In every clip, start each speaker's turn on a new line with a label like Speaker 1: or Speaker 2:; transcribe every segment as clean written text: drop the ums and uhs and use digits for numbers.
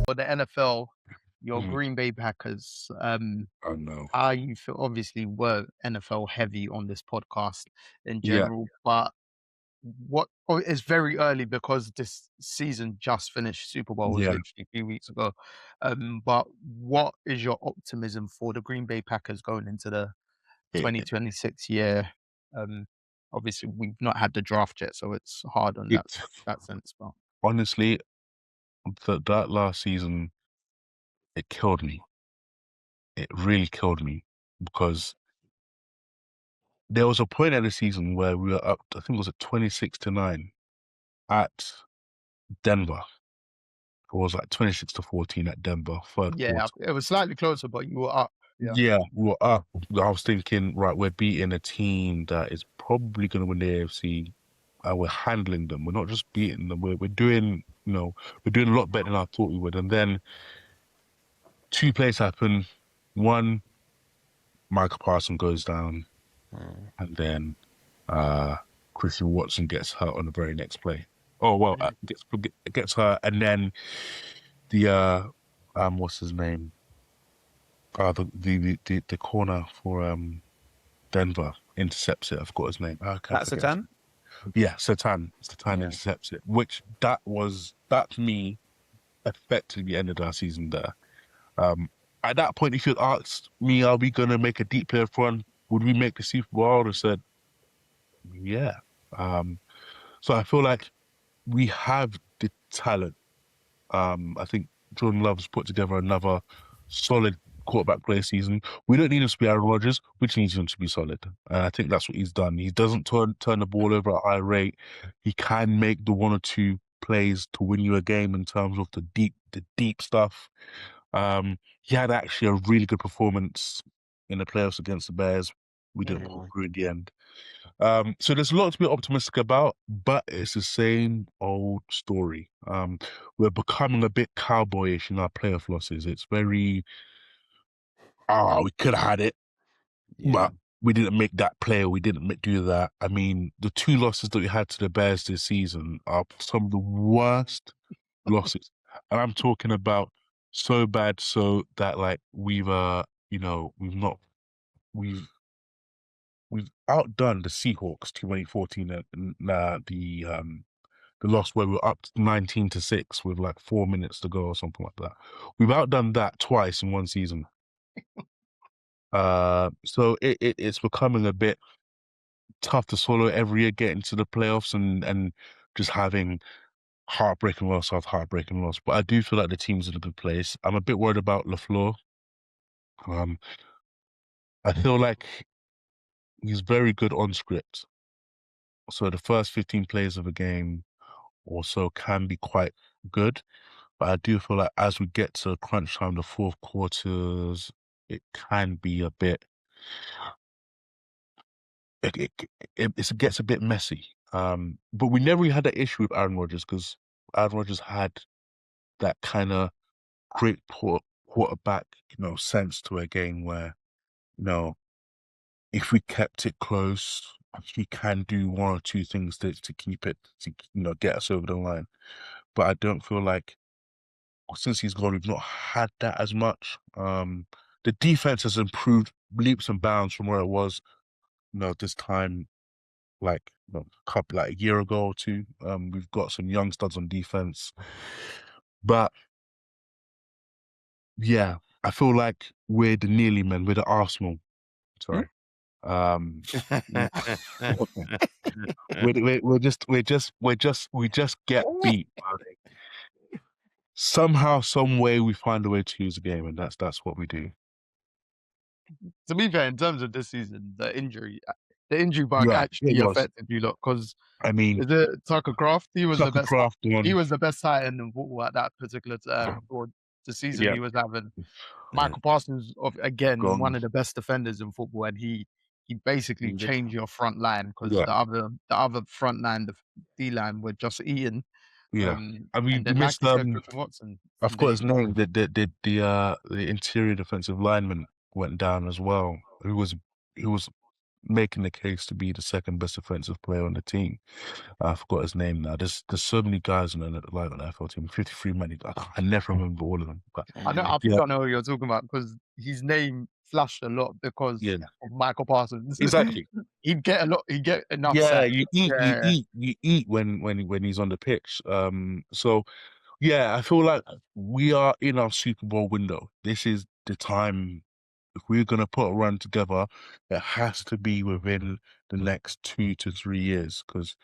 Speaker 1: For the NFL, your Green Bay Packers,
Speaker 2: Oh no.
Speaker 1: you feel obviously we're NFL heavy on this podcast in
Speaker 2: Yeah.
Speaker 1: general, but it's very early because this season just finished. Super Bowl was
Speaker 2: Yeah.
Speaker 1: literally a few weeks ago. But what is your optimism for the Green Bay Packers going into the 2026 year? Obviously we've not had the draft yet, so it's hard on that sense. But
Speaker 2: Honestly, that last season, it killed me. It really killed me because there was a point in the season where we were up, I think it was at 26-9 at Denver. It was like 26-14 at Denver, third quarter.
Speaker 1: it was slightly closer, but you were up.
Speaker 2: Yeah, we were up. I was thinking, right, we're beating a team that is probably going to win the AFC. We're handling them. We're not just beating them. We're doing, we're doing a lot better than I thought we would. And then two plays happen. One, Michael Parsons goes down, and then Christian Watson gets hurt on the very next play. Oh well, gets hurt, and then the what's his name? The corner for Denver intercepts it. I forgot his name.
Speaker 3: That's Satan?
Speaker 2: Yeah, Satan intercepts it. Which that to me effectively ended our season there. At that point, if you'd asked me, are we going to make a deep playoff run? Would we make the Super Bowl? I would have said, yeah. So I feel like we have the talent. I think Jordan Love's put together another solid quarterback play season. We don't need him to be Aaron Rodgers. We just need him to be solid. And I think that's what he's done. He doesn't turn the ball over at a high rate. He can make the one or two plays to win you a game in terms of the deep stuff. He had actually a really good performance in the playoffs against the Bears. We didn't pull through in the end. So there's a lot to be optimistic about, but it's the same old story. We're becoming a bit cowboyish in our playoff losses. It's very, we could have had it, but we didn't make that play. We didn't do that. I mean, the two losses that we had to the Bears this season are some of the worst losses. And I'm talking about so bad so that like we've outdone the Seahawks 2014 and the loss where we were up 19-6 with like 4 minutes to go or something like that. We've outdone that twice in one season. So it's becoming a bit tough to swallow every year getting to the playoffs and just having heartbreaking loss after heartbreaking loss. But I do feel like the team's in a good place. I'm a bit worried about LaFleur. I feel like he's very good on script. So the first 15 plays of a game or so can be quite good. But I do feel like as we get to crunch time, the fourth quarters, it can be a bit... It gets a bit messy. But we never really had that issue with Aaron Rodgers because Aaron Rodgers had that kind of great quarterback, sense to a game where, if we kept it close, he can do one or two things to keep it, to get us over the line. But I don't feel like since he's gone, we've not had that as much. The defense has improved leaps and bounds from where it was, this time, like a year ago or two. We've got some young studs on defense, but yeah, I feel like we're the nearly men. We're the Arsenal. Sorry. We just get beat. Somehow, some way, we find a way to lose a game, and that's what we do.
Speaker 1: To be fair, in terms of this season, the injury bug actually affected you lot because
Speaker 2: I mean,
Speaker 1: is it Tucker Kraft? He was the best.
Speaker 2: Kraft
Speaker 1: he was the best tight end in football at that particular or the season he was having. Michael Parsons, one of the best defenders in football, and he basically changed your front line because the other front line, the D line, were just eating.
Speaker 2: Yeah, I mean, we missed
Speaker 1: Watson.
Speaker 2: I've got his name. The interior defensive lineman went down as well. Who was making the case to be the second best defensive player on the team. I forgot his name now. There's so many guys on the like on the NFL team. 53 men. I never remember all of them. But
Speaker 1: I know. I think
Speaker 2: yeah,
Speaker 1: I know who you're talking about because his name flashed a lot because
Speaker 2: yeah,
Speaker 1: of Michael Parsons.
Speaker 2: exactly.
Speaker 1: He'd get a lot. He'd get enough
Speaker 2: Yeah,
Speaker 1: sacks.
Speaker 2: you eat, you
Speaker 1: Yeah,
Speaker 2: eat, you eat when he's on the pitch. So yeah, I feel like we are in our Super Bowl window. This is the time. If we're gonna put a run together, it has to be within the next 2 to 3 years. Because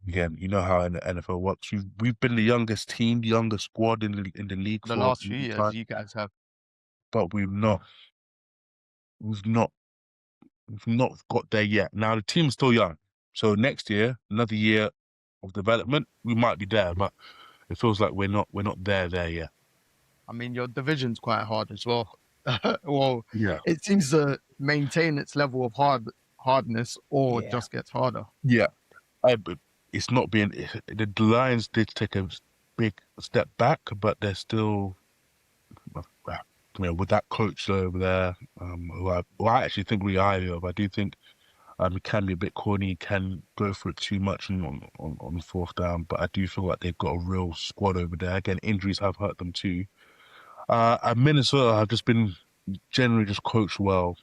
Speaker 2: again, you know how in the NFL works. We've been the youngest team, the youngest squad in the league
Speaker 1: the
Speaker 2: for a
Speaker 1: last few
Speaker 2: long
Speaker 1: years
Speaker 2: time,
Speaker 1: you guys have.
Speaker 2: but we've not we've not got there yet. Now the team's still young, so next year, another year of development, we might be there, but it feels like we're not there yet.
Speaker 1: I mean, your division's quite hard as well. Well,
Speaker 2: Yeah.
Speaker 1: it seems to maintain its level of hardness or
Speaker 3: Yeah.
Speaker 1: just gets harder.
Speaker 2: Yeah, but it's not being the Lions did take a big step back, but they're still, with that coach over there, who I actually think really highly of. I do think he can be a bit corny, he can go for it too much on fourth down, but I do feel like they've got a real squad over there. Again, injuries have hurt them too. And Minnesota have just been generally just coached well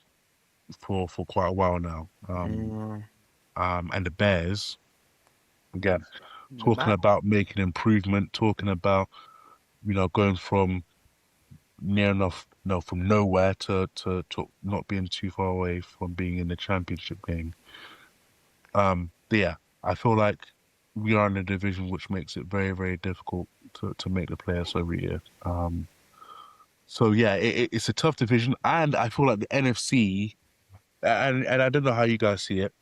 Speaker 2: for quite a while now. And the Bears, again, talking about making improvement, talking about, going from near enough, no, from nowhere to not being too far away from being in the championship game. Yeah, I feel like we are in a division which makes it very, very difficult to make the playoffs every year. So yeah, it's a tough division, and I feel like the NFC, and I don't know how you guys see it.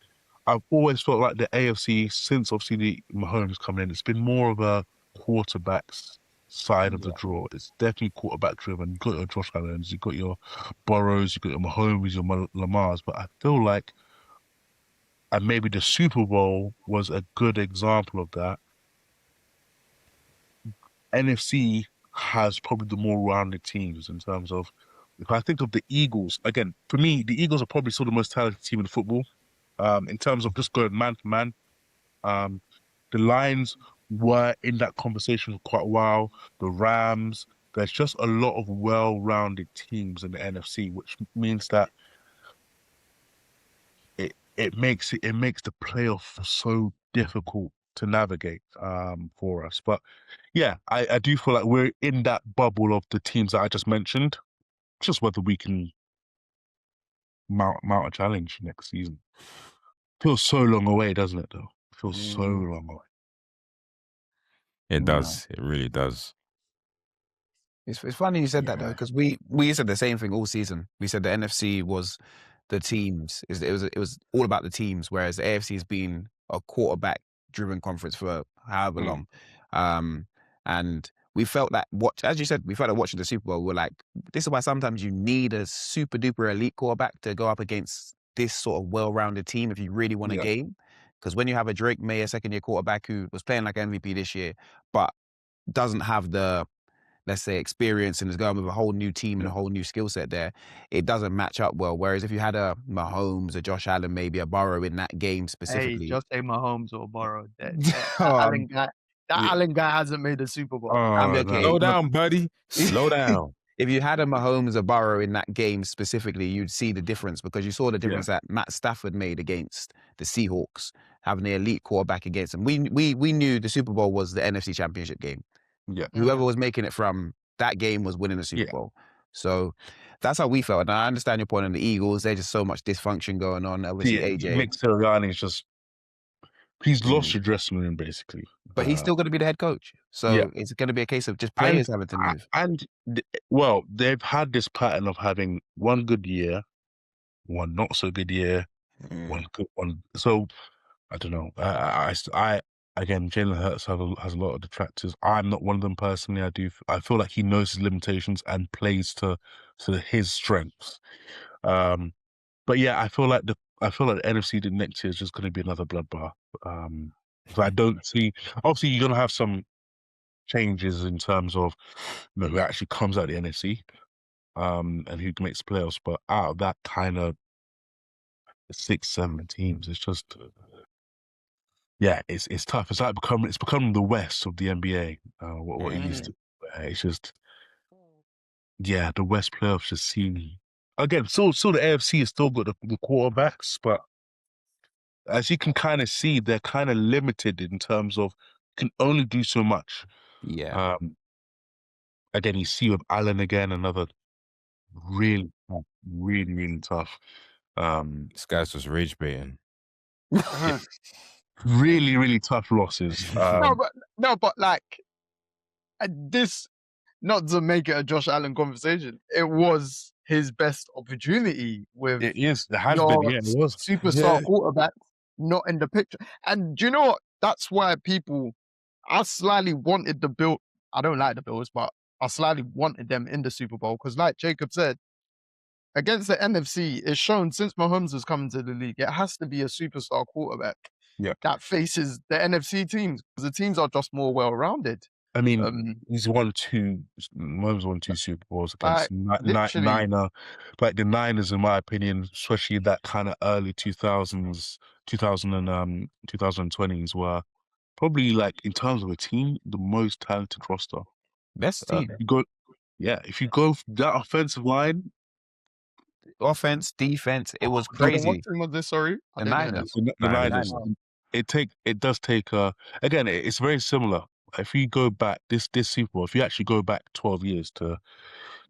Speaker 2: I've always felt like the AFC, since obviously the Mahomes coming in, it's been more of a quarterback's side of the draw. It's definitely quarterback driven. You've got your Josh Allens, you've got your Burrows, you've got your Mahomes, your Lamars, but I feel like, and maybe the Super Bowl was a good example of that. NFC has probably the more rounded teams in terms of, if I think of the Eagles, again, for me, the Eagles are probably still the most talented team in football. In terms of just going man to man, the Lions were in that conversation for quite a while. The Rams, there's just a lot of well-rounded teams in the NFC, which means that it makes the playoff so difficult to navigate for us. But yeah, I do feel like we're in that bubble of the teams that I just mentioned. Just whether we can mount a challenge next season. Feels so long away, doesn't it? Though it feels so long away.
Speaker 4: It does. It really does.
Speaker 3: It's funny you said that though, because we said the same thing all season. We said the NFC was the teams. It was all about the teams, whereas the AFC has been a quarterback driven conference for however long. And we felt that as you said, we felt like watching the Super Bowl, we're like, this is why sometimes you need a super duper elite quarterback to go up against this sort of well-rounded team if you really want a game. Because when you have a Drake May, a second-year quarterback who was playing like MVP this year, but doesn't have the, let's say, experience and is going with a whole new team and a whole new skill set there, it doesn't match up well. Whereas if you had a Mahomes, a Josh Allen, maybe a Burrow in that game specifically.
Speaker 1: Hey, just say Mahomes or Burrow. That Allen guy hasn't made a Super Bowl.
Speaker 3: Okay.
Speaker 4: Slow down, buddy. Slow down.
Speaker 3: If you had a Mahomes, a Burrow in that game specifically, you'd see the difference, because you saw the difference that Matt Stafford made against the Seahawks, having the elite quarterback against them. We knew the Super Bowl was the NFC Championship game.
Speaker 2: Yeah.
Speaker 3: Whoever was making it from that game was winning the Super Bowl. So that's how we felt. And I understand your point on the Eagles. There's just so much dysfunction going on. Obviously, AJ.
Speaker 2: Nick Sirianni is just, he's lost your dressing room, basically.
Speaker 3: But he's still going to be the head coach. So it's going to be a case of just players having to move.
Speaker 2: Well, they've had this pattern of having one good year, one not so good year, one good one. So I don't know. I again, Jalen Hurts has a lot of detractors. I'm not one of them personally. I feel like he knows his limitations and plays to his strengths. But yeah, I feel like the NFC next year is just going to be another bloodbath. So I don't see. Obviously, you're going to have some changes in terms of who actually comes out of the NFC, and who makes playoffs. But out of that kind of 6, 7 teams. It's just, yeah, it's tough. It's like becoming the West of the NBA. What it used to. It's just, yeah, the West playoffs just seem again. So the AFC has still got the quarterbacks, but as you can kind of see, they're kind of limited in terms of can only do so much.
Speaker 3: Yeah.
Speaker 2: Again, you see with Allen again, another really, really tough.
Speaker 4: This guy's just rage baiting.
Speaker 2: Really, really tough losses.
Speaker 1: No, but like this, not to make it a Josh Allen conversation, it was his best opportunity with
Speaker 2: It is. It has been.
Speaker 1: your
Speaker 2: Yeah, it was.
Speaker 1: superstar quarterback not in the picture. And do you know what? That's why I slightly wanted the Bills. I don't like the Bills, but I slightly wanted them in the Super Bowl because, like Jacob said, against the NFC, it's shown since Mahomes has come into the league, it has to be a superstar quarterback that faces the NFC teams because the teams are just more well-rounded.
Speaker 2: I mean, Mahomes won 2 Super Bowls against Niner. Like the Niners, in my opinion, especially that kind of early 2000s, 2020s, were probably like in terms of a team, the most talented roster.
Speaker 3: Best team.
Speaker 2: If you go that offensive line,
Speaker 3: offense, defense, it was crazy.
Speaker 1: What team was this? Sorry,
Speaker 3: the Niners.
Speaker 2: The Niners. It does take again. It's very similar. If you go back this Super Bowl, if you actually go back 12 years to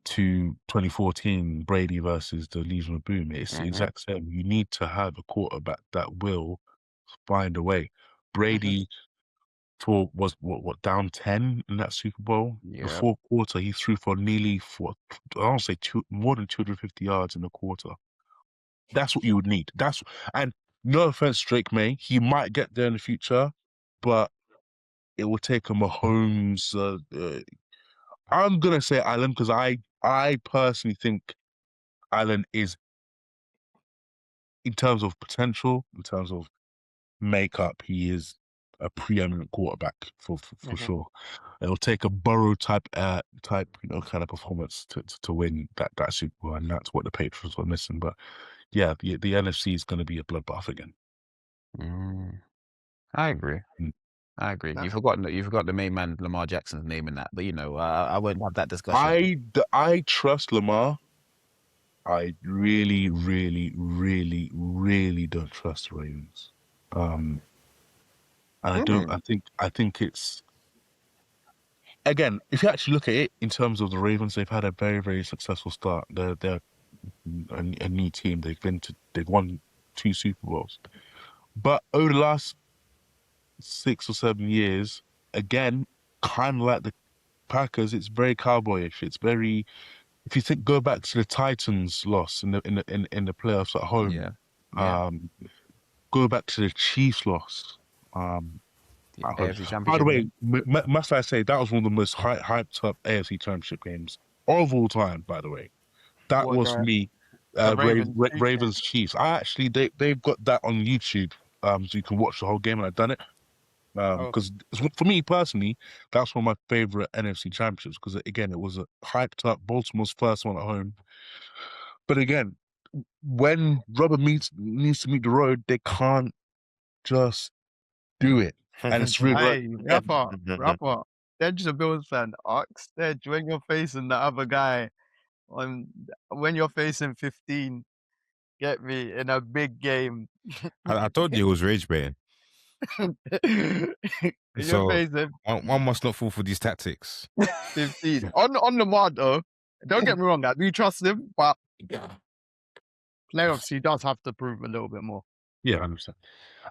Speaker 2: 2014, Brady versus the Legion of Boom, it's the exact same. You need to have a quarterback that will find a way. Brady was down 10 in that Super Bowl. The fourth quarter, he threw for nearly more than 250 yards in the quarter. That's what you would need. And no offense, Drake May, he might get there in the future, but it will take a Mahomes. I'm gonna say Allen because I personally think Allen is, in terms of potential, in terms of makeup, he is a preeminent quarterback for sure. It'll take a Burrow type kind of performance to win that Super Bowl, and that's what the Patriots were missing. But yeah, the NFC is going to be a bloodbath again.
Speaker 3: I agree. I agree. You forgot the main man, Lamar Jackson's name in that, but I won't have that discussion.
Speaker 2: I trust Lamar. I really, really, really, really don't trust the Ravens. And I don't. I think it's, again, if you actually look at it in terms of the Ravens, they've had a very, very successful start. They're a new team. They've won 2 Super Bowls, but over the last 6 or 7 years, again, kind of like the Packers, it's very cowboyish. It's very, if you go back to the Titans' loss in the playoffs at home, go back to the Chiefs' loss. By the way, must I say that was one of the most hyped up AFC Championship games of all time. By the way, that was for me. Ravens Chiefs. They've got that on YouTube, so you can watch the whole game, and I've done it. Because for me personally, that's one of my favorite NFC championships. Because again, it was a hyped up Baltimore's first one at home. But again, when rubber needs to meet the road, they can't just do it, and it's really
Speaker 1: rapper. They're just a Bills fan. Oxted, when you're facing the other guy, when you're facing 15, get me in a big game.
Speaker 4: I told you it was rage baiting. So one must not fall for these tactics.
Speaker 1: 15 on Lamar though. Don't get me wrong, I do trust him, but playoffs he does have to prove a little bit more.
Speaker 2: Yeah, I understand.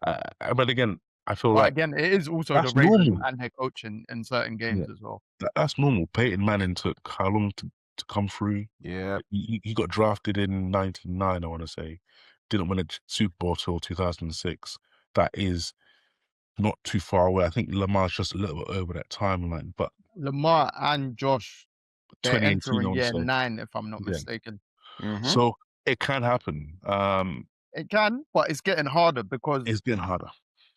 Speaker 2: But again, I feel
Speaker 1: again, it is also the Ravens and their coaching in certain games as well.
Speaker 2: That's normal. Peyton Manning took how long to come through?
Speaker 3: Yeah,
Speaker 2: he got drafted in 1999, I want to say. Didn't win a Super Bowl till 2006. That is not too far away. I think Lamar's just a little bit over that timeline. But
Speaker 1: Lamar and Josh, they're entering year 9, if I'm not mistaken.
Speaker 2: So it can happen.
Speaker 1: It can, but it's getting harder because
Speaker 2: it's getting harder.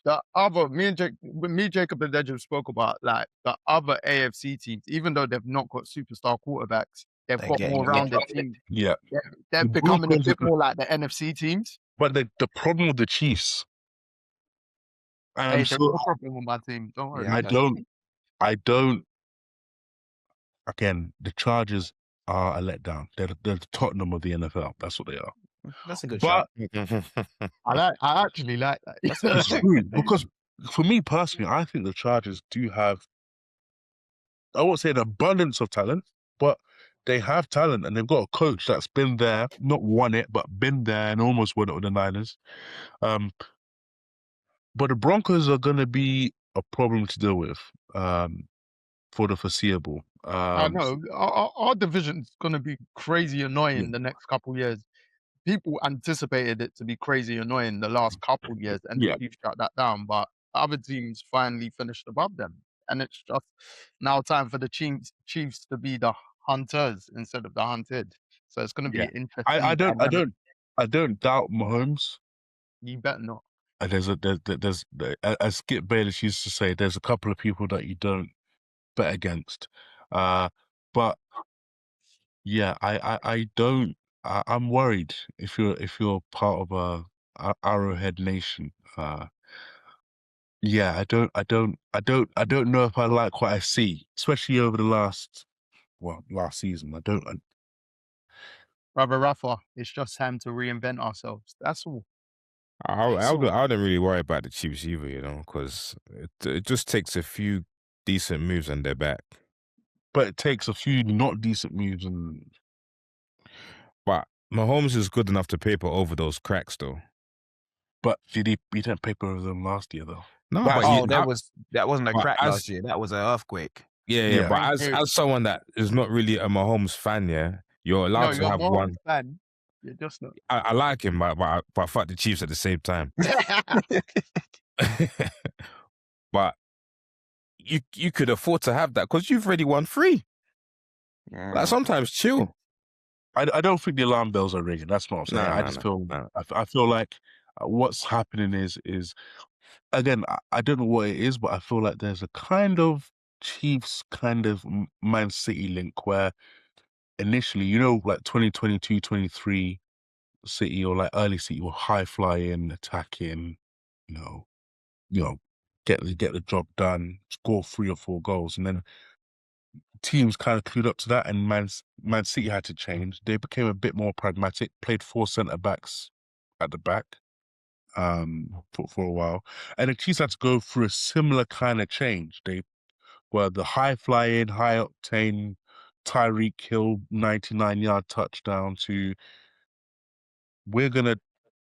Speaker 1: The other, me, Jacob, and Dejim spoke about like the other AFC teams, even though they've not got superstar quarterbacks, they've got more rounded teams.
Speaker 2: Yeah,
Speaker 1: they're becoming a bit more like the NFC teams.
Speaker 2: But the problem with the Chiefs, and I'm
Speaker 1: Hey, there's
Speaker 2: sure
Speaker 1: no problem with my team. Don't worry.
Speaker 3: Yeah,
Speaker 2: I don't. Again, the Chargers are a letdown. They're the Tottenham of the NFL. That's what they are.
Speaker 3: that's a good
Speaker 2: But
Speaker 3: shout.
Speaker 1: I actually like that.
Speaker 3: That's a good
Speaker 2: it's
Speaker 3: shout.
Speaker 2: true because for me personally, I think the Chargers do have, I won't say an abundance of talent, but they have talent and they've got a coach that's been there, not won it, but been there and almost won it with the Niners. But the Broncos are going to be a problem to deal with for the foreseeable.
Speaker 1: I know our division's going to be crazy annoying the next couple years. People anticipated it to be crazy annoying the last couple years, and the Chiefs shut that down. But other teams finally finished above them, and it's just now time for the Chiefs to be the hunters instead of the hunted. So it's going to be an interesting.
Speaker 2: I don't doubt Mahomes.
Speaker 1: You better not.
Speaker 2: There's as Skip Bayless used to say, there's a couple of people that you don't bet against. But yeah, I don't. I'm worried if you're part of a Arrowhead Nation. Yeah, I don't know if I like what I see, especially over the last season. I don't.
Speaker 1: Brother Rafa, it's just time to reinvent ourselves. That's all.
Speaker 4: I wouldn't really worry about the Chiefs either, because it just takes a few decent moves and they're back.
Speaker 2: But it takes a few not decent moves
Speaker 4: But Mahomes is good enough to paper over those cracks, though.
Speaker 2: But he didn't paper over them last year, though.
Speaker 4: No,
Speaker 3: that wasn't a crack last year. That was an earthquake.
Speaker 4: Yeah. But as someone that is not really a Mahomes fan, you're allowed to have one.
Speaker 1: Fan. You're just not.
Speaker 4: I like him, but fuck the Chiefs at the same time. But you could afford to have that because you've already won 3. Like sometimes chill.
Speaker 2: I don't think the alarm bells are ringing. That's not what I'm saying. I feel like what's happening is again, I don't know what it is, but I feel like there's a kind of Chiefs kind of Man City link where initially, like 2022, 23 City or like early City were high flying, attacking, get the job done, score 3 or 4 goals, and then teams kind of clued up to that, and Man City had to change. They became a bit more pragmatic, played 4 centre backs at the back for a while, and the Chiefs had to go through a similar kind of change. They were the high flying, high octane Tyreek Hill 99-yard touchdown to we're gonna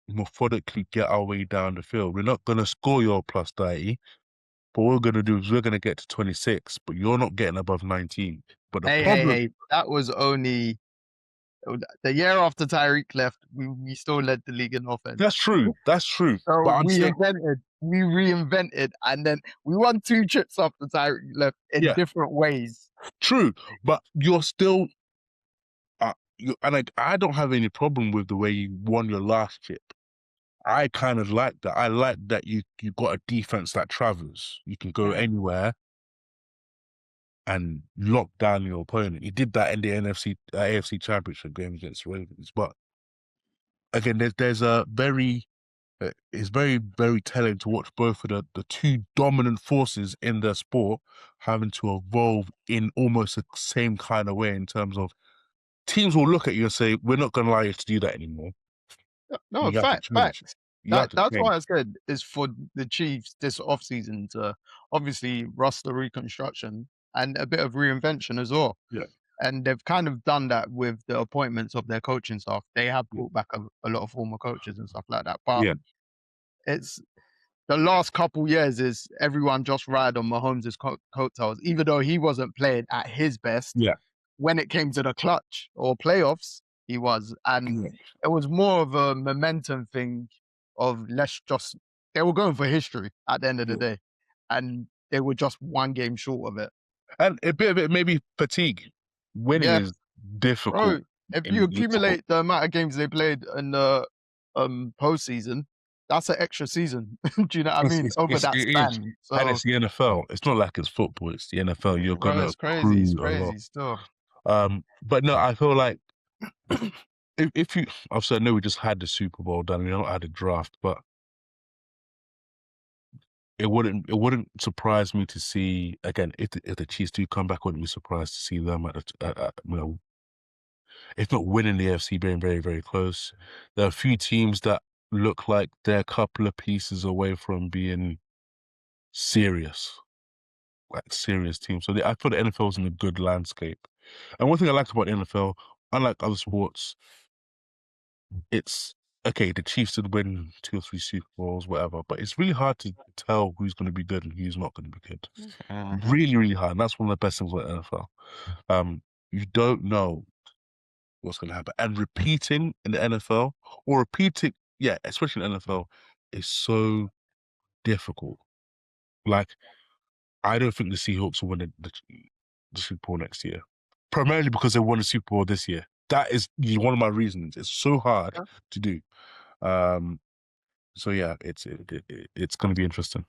Speaker 2: methodically get our way down the field. We're not gonna score your plus 30. But what we're going to do is we're going to get to 26, but you're not getting above 19. But the problem...
Speaker 1: Hey, that was only the year after Tyreek left. We still led the league in offense.
Speaker 2: That's true. So
Speaker 1: but we reinvented, and then we won 2 trips after Tyreek left in different ways.
Speaker 2: True, but you're still... I don't have any problem with the way you won your last chip. I kind of like that. I like that you got a defense that travels. You can go anywhere and lock down your opponent. You did that in the AFC Championship game against the Ravens. But again, there's a very... it's very, very telling to watch both of the 2 dominant forces in their sport having to evolve in almost the same kind of way in terms of teams will look at you and say, we're not going to allow you to do that anymore.
Speaker 1: No, facts. That's why I said is for the Chiefs this offseason to obviously roster reconstruction and a bit of reinvention as well.
Speaker 2: Yeah.
Speaker 1: And they've kind of done that with the appointments of their coaching staff. They have brought back a lot of former coaches and stuff like that. But it's the last couple years is everyone just ride on Mahomes' coattails, even though he wasn't playing at his best.
Speaker 2: Yeah.
Speaker 1: When it came to the clutch or playoffs, he was. And it was more of a momentum thing of they were going for history at the end of the day. And they were just 1 game short of it.
Speaker 2: And a bit of it maybe fatigue. Winning is difficult.
Speaker 1: Bro, if you accumulate the amount of games they played in the postseason, that's an extra season. Do you know what I mean? Over that span. So,
Speaker 2: and it's the NFL. It's not like it's football. It's the NFL. You're going to
Speaker 1: it's crazy. It's crazy still.
Speaker 2: But no, I feel like if you, obviously, I know we just had the Super Bowl done. We not had a draft, but it wouldn't surprise me to see again if the Chiefs do come back. I wouldn't be surprised to see them if not winning the AFC, being very, very close. There are a few teams that look like they're a couple of pieces away from being serious, like serious teams. So I thought the NFL was in a good landscape. And one thing I liked about the NFL, unlike other sports, it's okay. The Chiefs did win 2 or 3 Super Bowls, whatever, but it's really hard to tell who's going to be good and who's not going to be good. Really, really hard. And that's one of the best things about the NFL. You don't know what's going to happen. And repeating in the NFL, especially in the NFL, is so difficult. Like, I don't think the Seahawks will win the Super Bowl next year, primarily because they won the Super Bowl this year. That is one of my reasons. It's so hard to do. So yeah, it's going to be interesting.